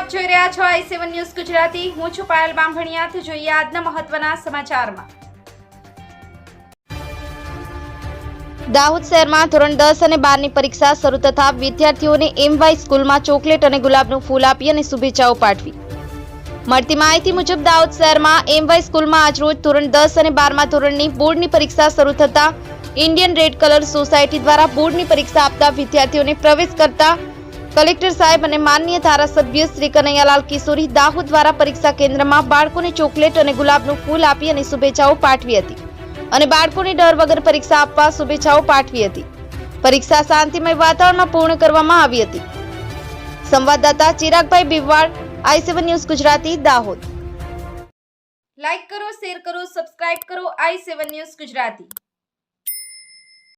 આપ જોઈ રહ્યા છો i7 ન્યૂઝ ગુજરાતી। હું છું પાયલ બામભણિયા। તો જોઈએ આજના મહત્વના સમાચારમાં। દાહોદ શહેરમાં ધોરણ 10 અને 12 ની પરીક્ષા શરૂ થતા વિદ્યાર્થીઓને એમવાય સ્કૂલમાં ચોકલેટ અને ગુલાબનું ફૂલ આપી અને શુભેચ્છાઓ પાઠવી। મળતી માહિતી મુજબ દાહોદ શહેરમાં એમવાય સ્કૂલમાં આજરોજ ધોરણ 10 અને 12મા ધોરણની બોર્ડની પરીક્ષા શરૂ થતા ઇન્ડિયન રેડ કલર સોસાયટી દ્વારા બોર્ડની પરીક્ષા આપતા વિદ્યાર્થીઓને પ્રવેશ કરતા કલેક્ટર સાહેબ અને માનનીય ધારાસભ્ય શ્રી કનૈયાલાલ કિશોરી દાહોદ દ્વારા પરીક્ષા કેન્દ્રમાં બાળકોને ચોકલેટ અને ગુલાબનું ફૂલ આપી અને શુભેચ્છાઓ પાઠવી હતી અને બાળકોને ડર વગર પરીક્ષા આપવા શુભેચ્છાઓ પાઠવી હતી। પરીક્ષા શાંતિમય વાતાવરણમાં પૂર્ણ કરવામાં આવી હતી। સંવાદદાતા ચિરાગભાઈ બિવવાડ, i7 news Gujarati, Dahod. Like કરો, શેર કરો, સબસ્ક્રાઇબ કરો i7 ન્યૂઝ ગુજરાતી।